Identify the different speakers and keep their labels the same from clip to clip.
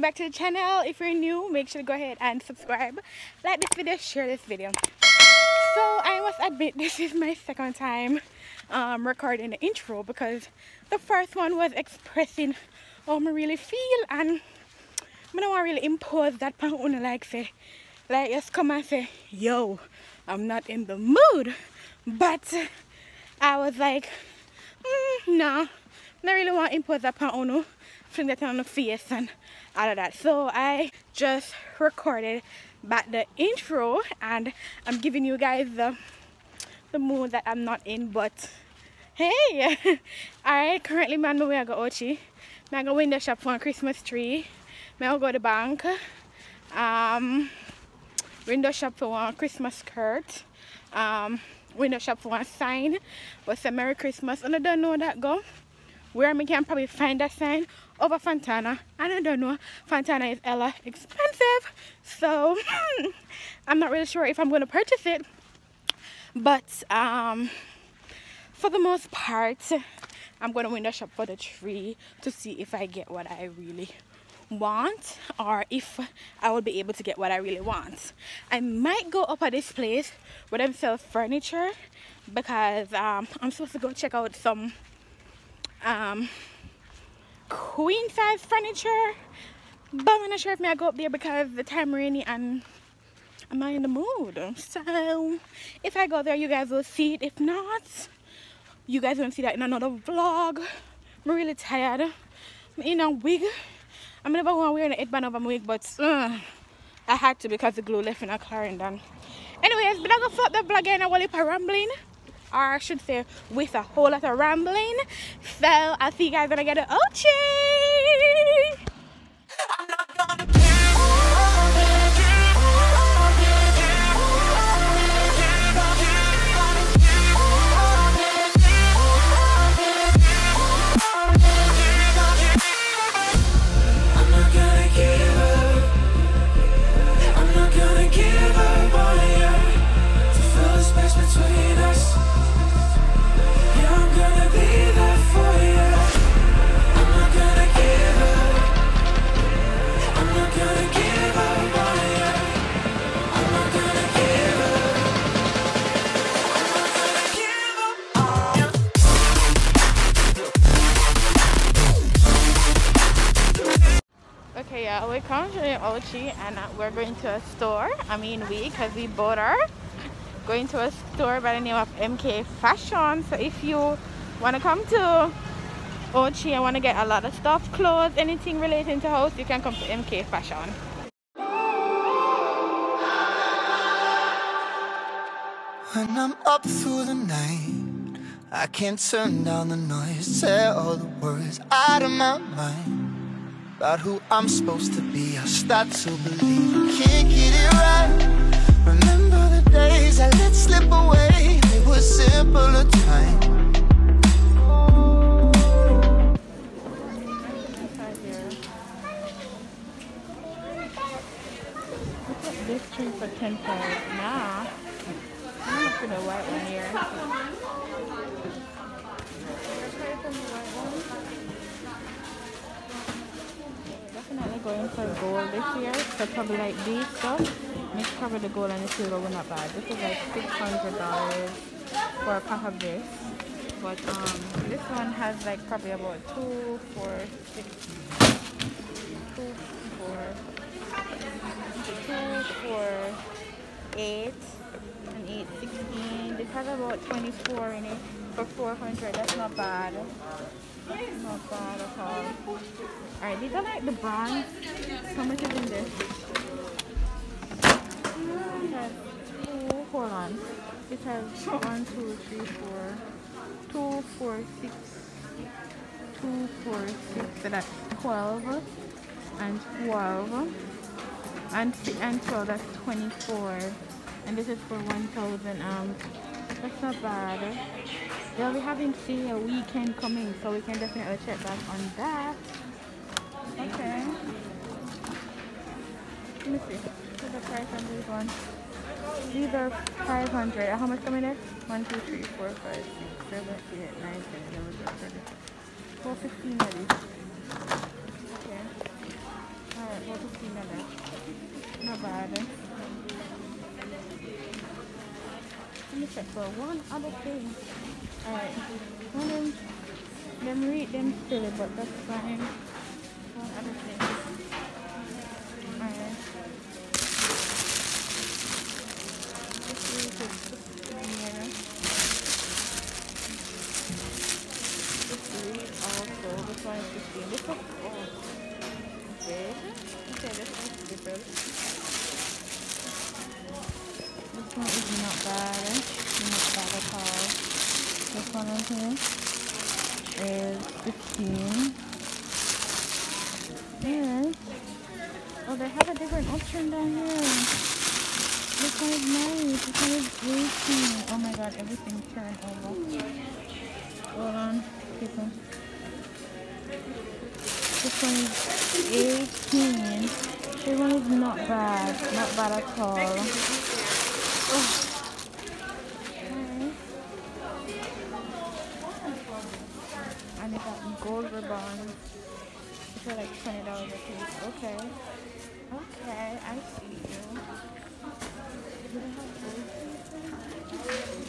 Speaker 1: back to the channel. If you're new, make sure to go ahead and subscribe, like this video, share this video. So I must admit, this is my second time recording the intro, because the first one was expressing how I really feel, and I don't want to really impose that on like just come and say, yo, I'm not in the mood. But I was like, no, I really want to impose that on you, fling that on the face and all of that. So I just recorded back the intro, and I'm giving you guys the mood that I'm not in. But hey, alright, currently I'm on my way to go Ochi. I'm going to window shop for a Christmas tree. I'm going to go to the bank. Window shop for one Christmas skirt. Window shop for one sign but say Merry Christmas, and I don't know that go where I can probably find that sign over Fontana, and I don't know, Fontana is hella expensive, so I'm not really sure if I'm going to purchase it. But for the most part, I'm going to window shop for the tree to see if I get what I really want, or if I will be able to get what I really want. I might go up at this place where they sell furniture, because I'm supposed to go check out some queen size furniture, but I'm not sure if I go up there because the time rainy and I'm not in the mood. So if I go there, you guys will see it. If not, you guys won't see that in another vlog. I'm really tired. I'm in a wig. I'm never going to wear an headband over my wig, but I had to because the glue left in a Clarendon. Anyways, but I'm going to start the vlog and I will be rambling, or I should say with a whole lot of rambling. So I'll see you guys when I get to Ochi. I'm not gonna we come to Ochi and we're going to a store. I mean because we both are going to a store by the name of MK Fashion. So if you want to come to Ochi and want to get a lot of stuff, clothes, anything relating to house, you can come to MK Fashion.
Speaker 2: When I'm up through the night, I can't turn down the noise, tear all the words out of my mind about who I'm supposed to be. I start to believe I can't get it right. Remember the days I let slip away, they were simpler times.
Speaker 1: This tree for 10 pounds. Nah, I'm not for the white one here. Definitely going for gold this year, so probably like these stuff. Mix cover the gold and the silver were not bad. This is like $600 for a pack of this. But this one has like probably about 2, 4, 6, 2, 4, 8, and 8, 16. This has about 24 in it for 400. That's not bad. Not bad at all. Alright, these are like the bronze. How much is in this? It has 2, hold on. It has 1, 2, 3, 4, 2, 4, 6, 2, 4, 6. So that's 12 and 12. And 12, that's 24. And this is for 1,000. That's not bad. They'll be having sale weekend coming, so we can definitely check back on that. Okay. Let me see. What's the price on these ones? These are 500. How much come in it? 1, 2, 3, 4, 5, 6, 7, 8, 9, 10, 11, 12, 13. 415 are these. Okay. Alright, about $15. Not bad. Let me check for one other thing. Alright. One of them read them silly, but that's fine. One other thing. Alright. This is also, this one is 15. This one, okay. Okay, this one is different. This one is not bad. Not bad at all. This one right here is 15. And, oh, they have a different option down here. This one is nice. This one is 18. Oh my god, everything turned over. Hold on. People. This one is 18. This one is not bad. Not bad at all. Oh. Okay. And they got gold ribbons. It's like $20 a piece. Okay. Okay, I see you. Do they have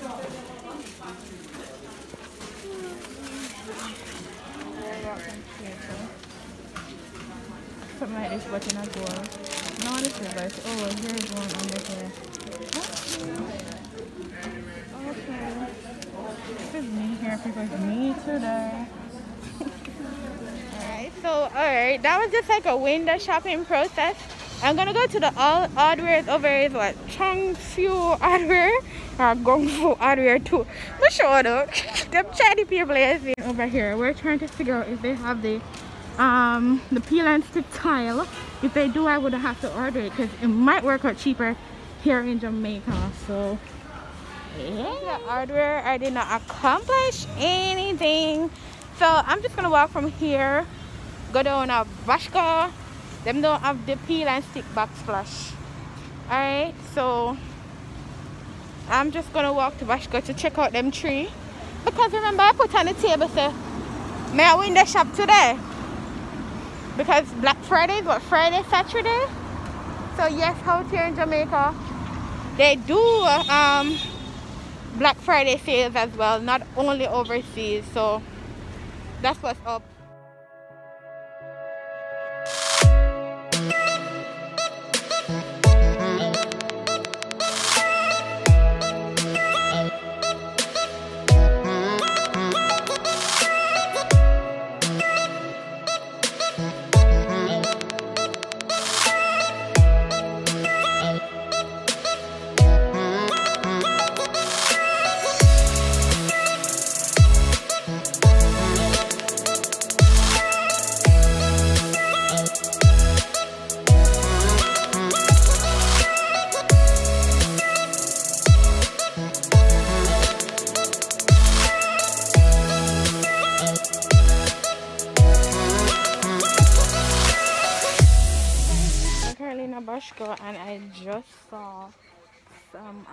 Speaker 1: gold something like this, but in a gold. No, this reverse. Oh, here's one under here. Okay. This is me here, people. It's me today. Alright, so, alright. That was just like a window shopping process. I'm gonna go to the hardware over here. Is what? Changsu hardware? Or Gong Fu hardware too. But sure though. Them chatty people is over here. We're trying to figure out if they have the peel and stick tile. If they do, I would have to order it because it might work out cheaper here in Jamaica. So yeah, the hardware, I did not accomplish anything. So I'm just gonna walk from here, go down a Bashka. Them don't have the peel and stick backsplash. Alright, so I'm just gonna walk to Bashka to check out them tree. Because remember I put on the table, say, may I win the shop today? Because Black Friday is what, Friday, Saturday? So yes, out here in Jamaica, they do Black Friday sales as well, not only overseas. So that's what's up. And I just saw some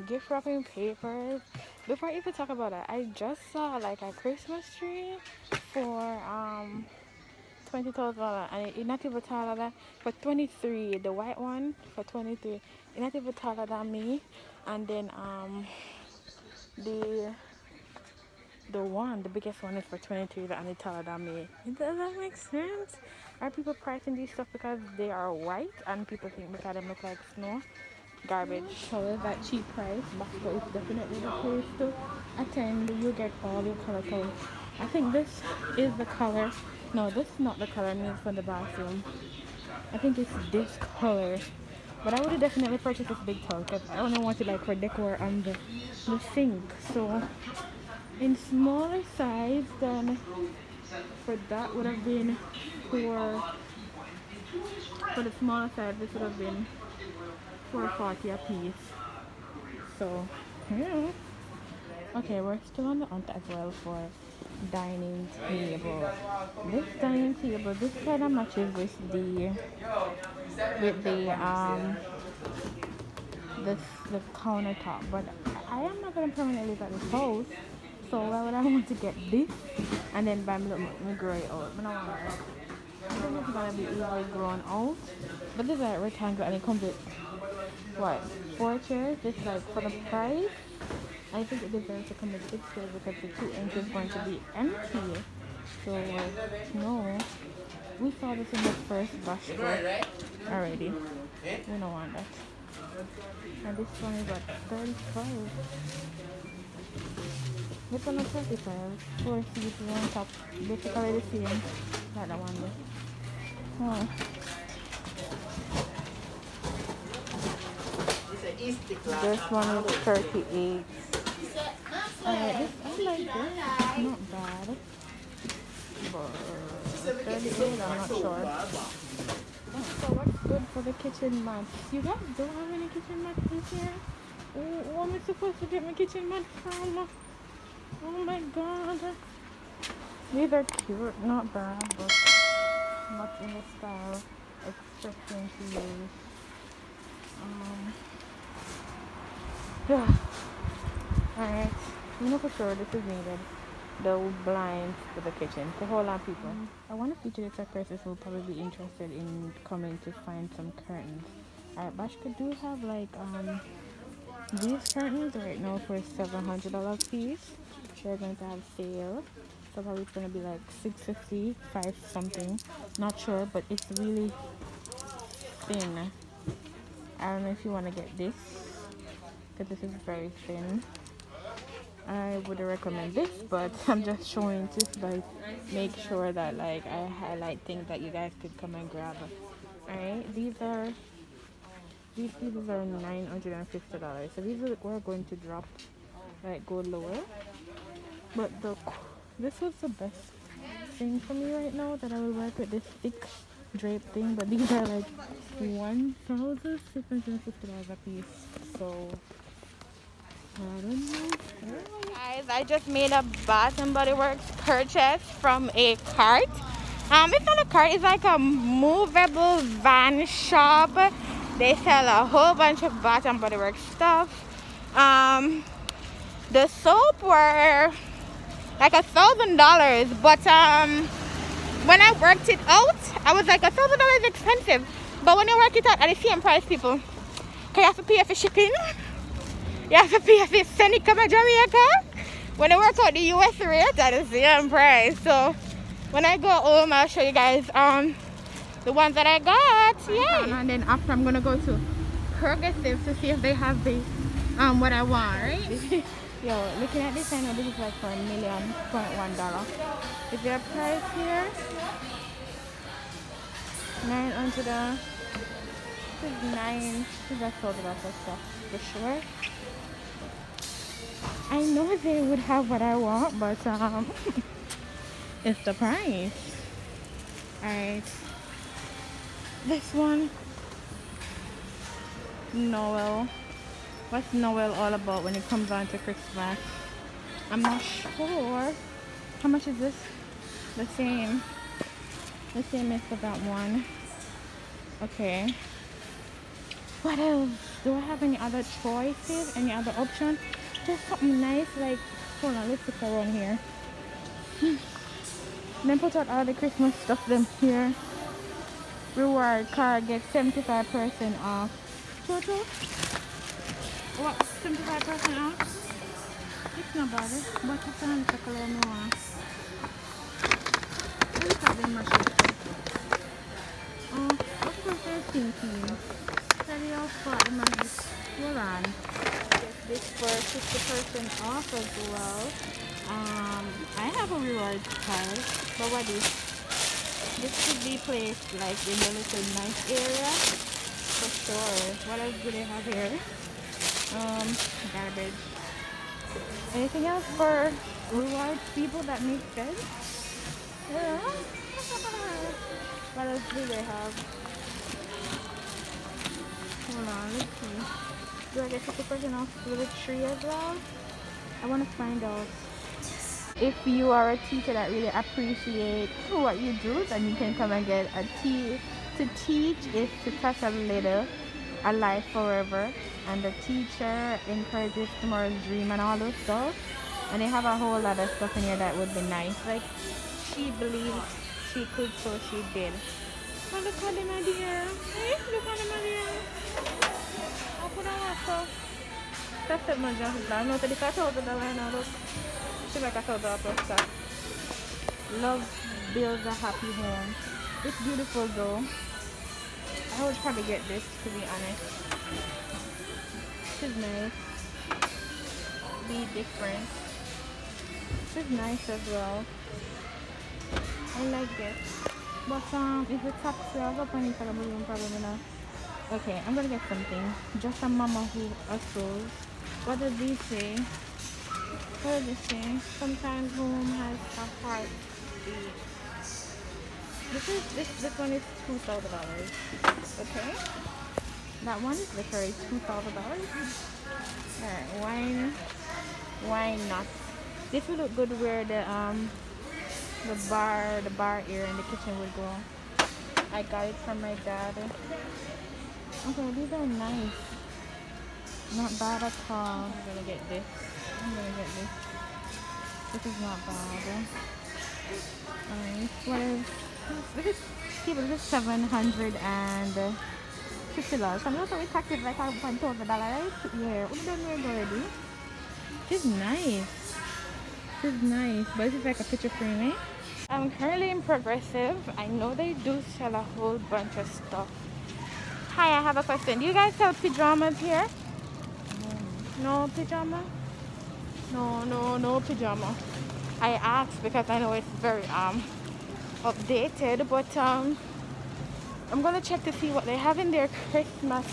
Speaker 1: gift wrapping papers. Before I even talk about that, I just saw like a Christmas tree for $20,000, and it's not even taller than for 23. The white one for 23. It's not even taller than me. And then the biggest one is for 23 and it's taller than me. Does that make sense? Are people pricing these stuff because they are white and people think because they look like snow? Garbage. So that cheap price, but it's definitely the place to attend. You get all your color codes. I think this is the color. No, this is not the color I mean for the bathroom. I think it's this color. But I would definitely purchase this big tub because I only want it like for decor on the sink. So in smaller size than for that would have been for the smaller size, this would have been $4.40 a piece. So yeah. Okay, we're still on the hunt as well for dining table. This dining table, this kind of matches with the countertop, but I am not gonna permanently live at this house. So why would I want to get this and then buy my grow it out? I don't want that. I don't know if it's gonna be easily grown out. But this is like rectangle and it comes with what? 4 chairs? This is like for the price. I think it deserves to come with 6 chairs because the 2 inch is going to be empty. So no. We saw this in the first basket already. We don't want that. And this one is at 35. This one is 35. 4 seats on top. Basically the same. Like that one there. Oh. This one is 38. This I like this. It's not bad. But 38, I'm not sure. So what's good for the kitchen mats? You guys don't have any kitchen mats in here? Where am I supposed to get my kitchen mat from? Oh my god. These are cute, not bad, but not in the style expecting to use. Yeah. Alright, you know for sure this is needed. The blinds for the kitchen. So hold on, people. I want to feature this at persons who will probably be interested in coming to find some curtains. Alright, Bashka do have like these curtains right now for $700 piece. They're going to have sale. So probably it's going to be like $650, $5 something. Not sure, but it's really thin. I don't know if you want to get this, because this is very thin. I would recommend this, but I'm just showing just like make sure that like I highlight things that you guys could come and grab. Alright, these pieces are $950. So these are we're going to drop, like go lower. But this was the best thing for me right now, that I will work with this thick drape thing. But these are like $1,650 a piece. So I don't know. Guys, I just made a Bath and Body Works purchase from a cart. It's not a cart, it's like a movable van shop. They sell a whole bunch of Bath and Body Works stuff. The soap were like $1,000, but when I worked it out, I was like $1,000 expensive. But when you work it out at the same price, people, you have to pay for shipping. You have to pay for sending it to Jamaica. When I work out the US rate, that is the same price. So when I go home, I'll show you guys the ones that I got. Yay! And then after, I'm gonna go to Progressive to see if they have the what I want, right? Yo, looking at this, I know this is like for $1.1 million. Is there a price here? 900. This is 9. This is a $1,000 stuff for sure. I know they would have what I want, but it's the price. Alright. This one, Noel. What's Noel all about when it comes on to Christmas? I'm not sure. How much is this? The same. The same as for that one. Okay. What else? Do I have any other choices? Any other options? Just something nice, like, hold on, let's look around here. Then put out all the Christmas stuff them here. Reward card gets 75% off. Total? What? 75% off? It's not bad, but it's on the color more. Look at them machines. Of course they're thinking. Study off for the machines. Hold on. This for 50% off as well. I have a rewards card, but what is this could be placed like in the little nice area for sure. What else do they have here? Garbage. Anything else for rewards people that makes sense? Yeah. What else do they have? Hold on, let's see. Do I get 50% off with a tree as well? I want to find out. If you are a teacher that really appreciates what you do, then you can come and get a to teach is to touch a little, a life forever. And the teacher encourages tomorrow's dream and all those stuff. And they have a whole lot of stuff in here that would be nice. Like, she believes she could, so she did. Oh, look at them, my dear. Hey, look at them, my dear. How could I want so? That's it, my job. I'm not the $5,000 now, look. She like $1,000 plus tax. Love builds a happy home. It's beautiful though. I would probably get this, to be honest. This is nice. Be different. This is nice as well. I like this. But if it's tax, I'll go find it for a balloon probably now. Okay, I'm gonna get something. Just a mama who sews. What does this say? What does this say? Sometimes home has a heart beat. This one is $2,000. Okay. That one is literally $2,000. Alright, why not? This would look good where the bar area in the kitchen would go. I got it from my dad. Okay, these are nice. Not bad at all. I'm gonna get this. This is not bad. Alright, what is this? People, this is $750. I'm not going to tax it like $1,000, right? Yeah, we done here already. This is nice. This is nice, but this is like a picture frame, eh? I'm currently in Progressive. I know they do sell a whole bunch of stuff. Hi, I have a question. Do you guys sell pajamas here? No pajama? No pajama. I asked because I know it's very updated, but I'm gonna check to see what they have in their Christmas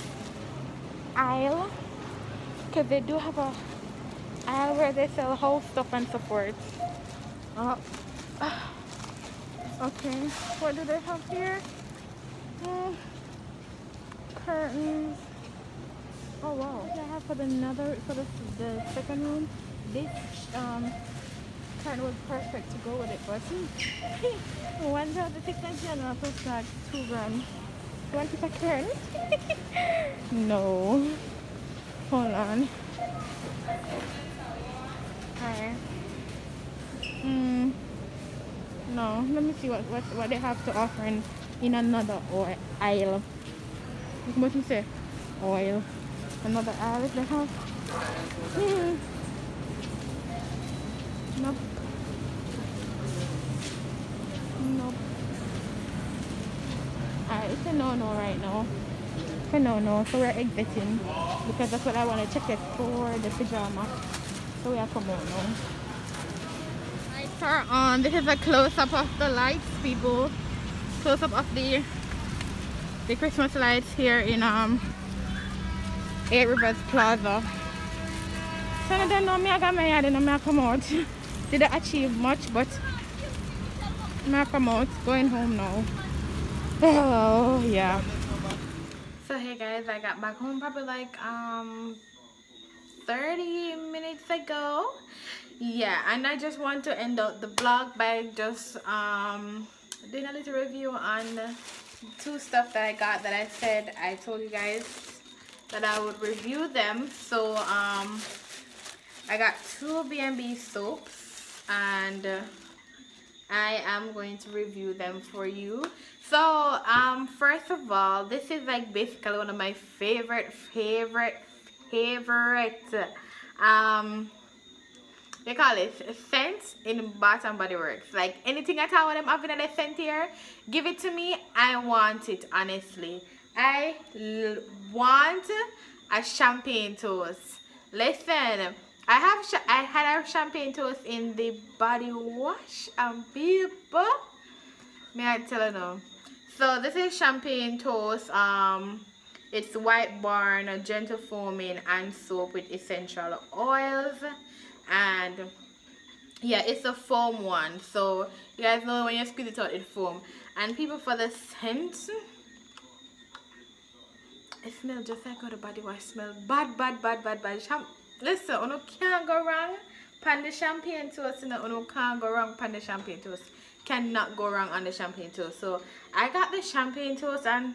Speaker 1: aisle, because they do have a aisle where they sell whole stuff and so forth. Okay, what do they have here? Curtains. Oh wow. I have for the second room. This curtain was perfect to go with it, but $1,600 plus like $2 grand. You want to pick a curtain? No. Hold on. Alright. No. Let me see what they have to offer in another aisle. What you say? Oil. Another aisle if they have. Nope. It's a no-no right now. It's a no-no, so we're exiting because that's what I want to check it for the pajama. So we have to come out now. Lights are on. This is a close-up of the lights, people. Close-up of the Christmas lights here in 8 Rivers Plaza. So I don't know, I got my yard and I come out. Didn't achieve much, but I come out, going home now. Oh yeah. So hey guys, I got back home probably like 30 minutes ago. Yeah, and I just want to end out the vlog by just doing a little review on 2 stuff that I got that I said I told you guys that I would review them. So I got 2 B&B soaps and I am going to review them for you. So first of all, this is like basically one of my favorite they call it scent in Bath and Body Works. Like anything at all them having a scent here, give it to me. I want it, honestly. I want a champagne toast. Listen, I had a champagne toast in the body wash, and people, may I tell you now. So this is champagne toast. It's White Barn, gentle foaming and soap with essential oils, and yeah, it's a foam one. So you guys know when you squeeze it out, it foam. And people, for the scent, it smells just like how the body wash smells. Bad. Listen, you can't go wrong pan the champagne toast. You can't go wrong pan the champagne toast. Cannot go wrong on the champagne toast. So I got the champagne toast and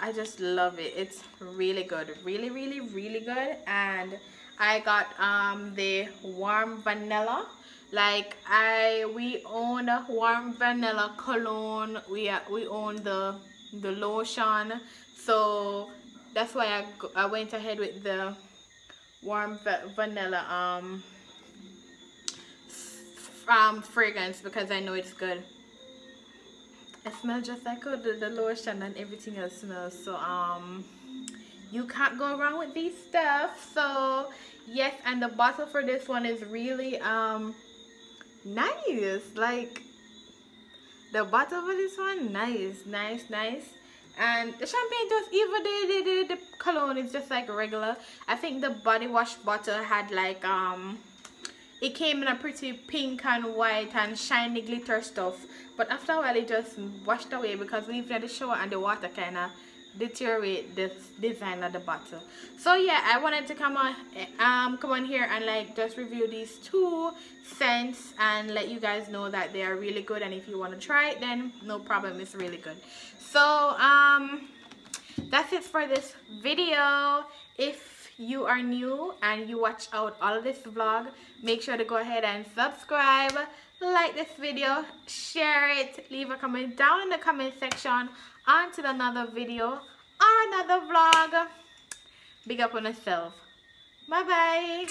Speaker 1: I just love it. It's really good, really good. And I got the warm vanilla. Like we own warm vanilla cologne. We own the lotion. So that's why I went ahead with the warm vanilla fragrance, because I know it's good. It smells just like the lotion, and everything else smells. So you can't go wrong with these stuff. So yes, and the bottle for this one is really nice. Like the bottle for this one, nice. And the champagne, just even the cologne is just like regular. I think the body wash bottle had like it came in a pretty pink and white and shiny glitter stuff, but after a while it just washed away because we had the shower and the water kind of deteriorate the design of the bottle. So yeah, I wanted to come on here and like just review these two scents and let you guys know that they are really good, and if you want to try it, then no problem, it's really good. So that's it for this video. If you are new and you watch out all of this vlog, make sure to go ahead and subscribe, like this video, share it, leave a comment down in the comment section onto another video or another vlog. Big up on yourself. Bye bye.